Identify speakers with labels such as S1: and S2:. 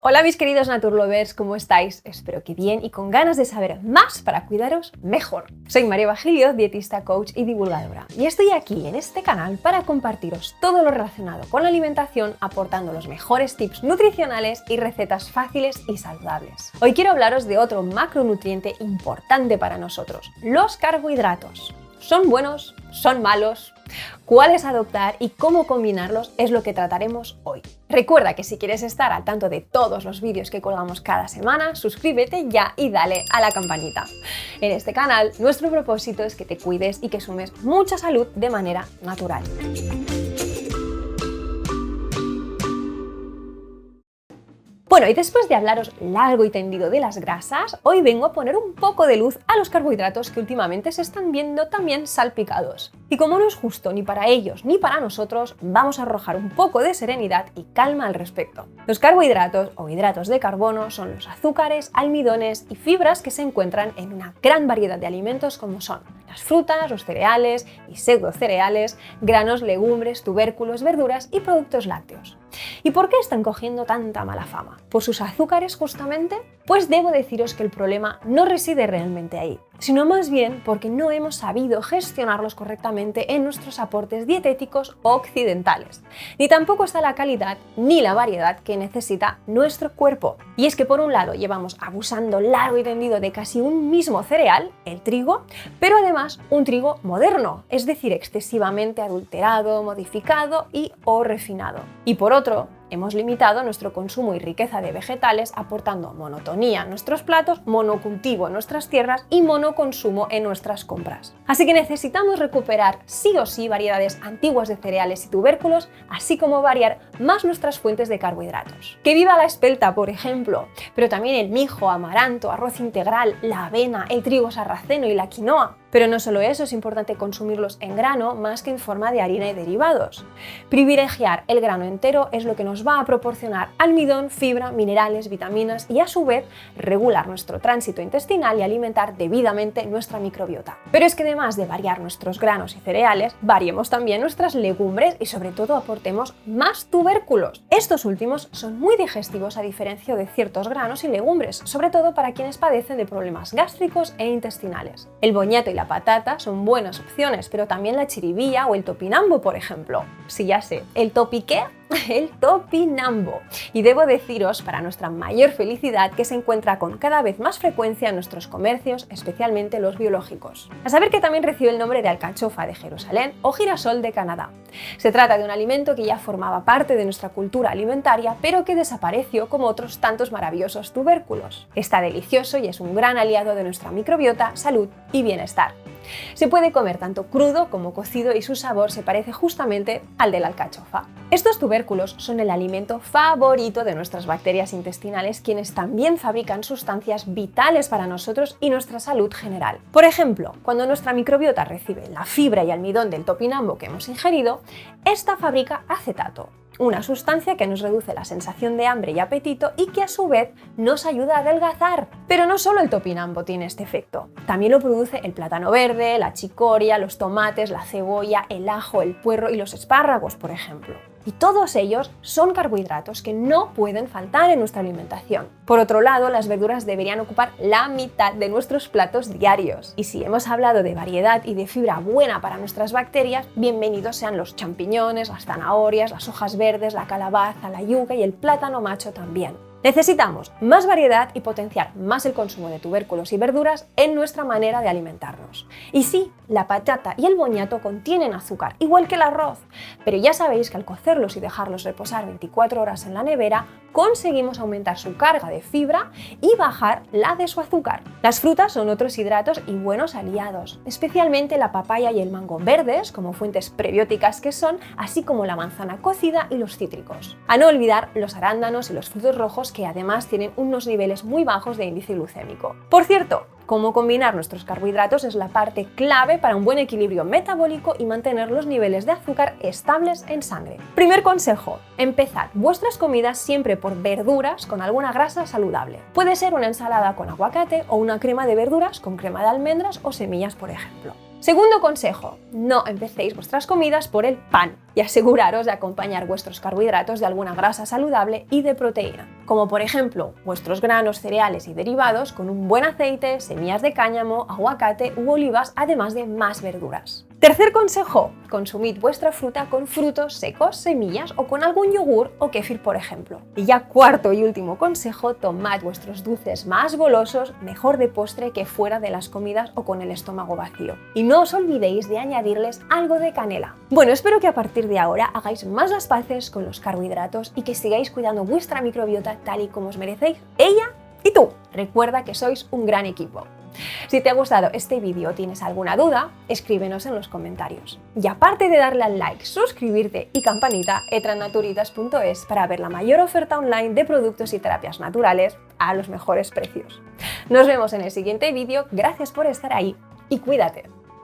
S1: Hola mis queridos Naturlovers, ¿cómo estáis? Espero que bien y con ganas de saber más para cuidaros mejor. Soy María Bagilio, dietista, coach y divulgadora, y estoy aquí en este canal para compartiros todo lo relacionado con la alimentación, aportando los mejores tips nutricionales y recetas fáciles y saludables. Hoy quiero hablaros de otro macronutriente importante para nosotros, los carbohidratos. ¿Son buenos? ¿Son malos? ¿Cuáles adoptar y cómo combinarlos? Es lo que trataremos hoy. Recuerda que si quieres estar al tanto de todos los vídeos que colgamos cada semana, suscríbete ya y dale a la campanita. En este canal, nuestro propósito es que te cuides y que sumes mucha salud de manera natural. Bueno, y después de hablaros largo y tendido de las grasas, hoy vengo a poner un poco de luz a los carbohidratos que últimamente se están viendo también salpicados. Y como no es justo ni para ellos ni para nosotros, vamos a arrojar un poco de serenidad y calma al respecto. Los carbohidratos o hidratos de carbono son los azúcares, almidones y fibras que se encuentran en una gran variedad de alimentos como son las frutas, los cereales y pseudocereales, granos, legumbres, tubérculos, verduras y productos lácteos. ¿Y por qué están cogiendo tanta mala fama? ¿Por sus azúcares justamente? Pues debo deciros que el problema no reside realmente ahí, sino más bien porque no hemos sabido gestionarlos correctamente en nuestros aportes dietéticos occidentales. Ni tampoco está la calidad ni la variedad que necesita nuestro cuerpo. Y es que por un lado llevamos abusando largo y tendido de casi un mismo cereal, el trigo, pero además un trigo moderno, es decir, excesivamente adulterado, modificado o refinado. Y por otro, hemos limitado nuestro consumo y riqueza de vegetales aportando monotonía en nuestros platos, monocultivo en nuestras tierras y monoconsumo en nuestras compras. Así que necesitamos recuperar sí o sí variedades antiguas de cereales y tubérculos, así como variar más nuestras fuentes de carbohidratos. ¡Que viva la espelta, por ejemplo! Pero también el mijo, amaranto, arroz integral, la avena, el trigo sarraceno y la quinoa. Pero no solo eso, es importante consumirlos en grano más que en forma de harina y derivados. Privilegiar el grano entero es lo que nos va a proporcionar almidón, fibra, minerales, vitaminas y a su vez regular nuestro tránsito intestinal y alimentar debidamente nuestra microbiota. Pero es que además de variar nuestros granos y cereales, variemos también nuestras legumbres y sobre todo aportemos más tubérculos. Estos últimos son muy digestivos a diferencia de ciertos granos y legumbres, sobre todo para quienes padecen de problemas gástricos e intestinales. El boñato y la patata son buenas opciones, pero también la chiribilla o el topinambo, por ejemplo. Sí, ya sé, ¿el topi qué? El topinambo. Y debo deciros, para nuestra mayor felicidad, que se encuentra con cada vez más frecuencia en nuestros comercios, especialmente los biológicos. A saber que también recibe el nombre de alcachofa de Jerusalén o girasol de Canadá. Se trata de un alimento que ya formaba parte de nuestra cultura alimentaria, pero que desapareció como otros tantos maravillosos tubérculos. Está delicioso y es un gran aliado de nuestra microbiota, salud y bienestar. Se puede comer tanto crudo como cocido y su sabor se parece justamente al de la alcachofa. Estos tubérculos son el alimento favorito de nuestras bacterias intestinales, quienes también fabrican sustancias vitales para nosotros y nuestra salud general. Por ejemplo, cuando nuestra microbiota recibe la fibra y almidón del topinambo que hemos ingerido, esta fabrica acetato, una sustancia que nos reduce la sensación de hambre y apetito y que a su vez nos ayuda a adelgazar. Pero no solo el topinambo tiene este efecto, también lo produce el plátano verde, la chicoria, los tomates, la cebolla, el ajo, el puerro y los espárragos, por ejemplo. Y todos ellos son carbohidratos que no pueden faltar en nuestra alimentación. Por otro lado, las verduras deberían ocupar la mitad de nuestros platos diarios. Y si hemos hablado de variedad y de fibra buena para nuestras bacterias, bienvenidos sean los champiñones, las zanahorias, las hojas verdes, la calabaza, la yuca y el plátano macho también. Necesitamos más variedad y potenciar más el consumo de tubérculos y verduras en nuestra manera de alimentarnos. Y sí, la patata y el boñato contienen azúcar, igual que el arroz, pero ya sabéis que al cocerlos y dejarlos reposar 24 horas en la nevera, conseguimos aumentar su carga de fibra y bajar la de su azúcar. Las frutas son otros hidratos y buenos aliados, especialmente la papaya y el mango verdes, como fuentes prebióticas que son, así como la manzana cocida y los cítricos. A no olvidar los arándanos y los frutos rojos, que además tienen unos niveles muy bajos de índice glucémico. Por cierto, cómo combinar nuestros carbohidratos es la parte clave para un buen equilibrio metabólico y mantener los niveles de azúcar estables en sangre. Primer consejo: empezad vuestras comidas siempre por verduras con alguna grasa saludable. Puede ser una ensalada con aguacate o una crema de verduras con crema de almendras o semillas, por ejemplo. Segundo consejo: no empecéis vuestras comidas por el pan. y aseguraros de acompañar vuestros carbohidratos de alguna grasa saludable y de proteína, como por ejemplo vuestros granos, cereales y derivados con un buen aceite, semillas de cáñamo, aguacate u olivas, además de más verduras. Tercer consejo, consumid vuestra fruta con frutos secos, semillas o con algún yogur o kéfir, por ejemplo. Y ya cuarto y último consejo, tomad vuestros dulces más golosos, mejor de postre que fuera de las comidas o con el estómago vacío. Y no os olvidéis de añadirles algo de canela. Bueno, espero que a partir de ahora hagáis más las paces con los carbohidratos y que sigáis cuidando vuestra microbiota tal y como os merecéis, ella y tú. Recuerda que sois un gran equipo. Si te ha gustado este vídeo o tienes alguna duda, escríbenos en los comentarios. Y aparte de darle al like, suscribirte y campanita, etranaturitas.es para ver la mayor oferta online de productos y terapias naturales a los mejores precios. Nos vemos en el siguiente vídeo, gracias por estar ahí y cuídate.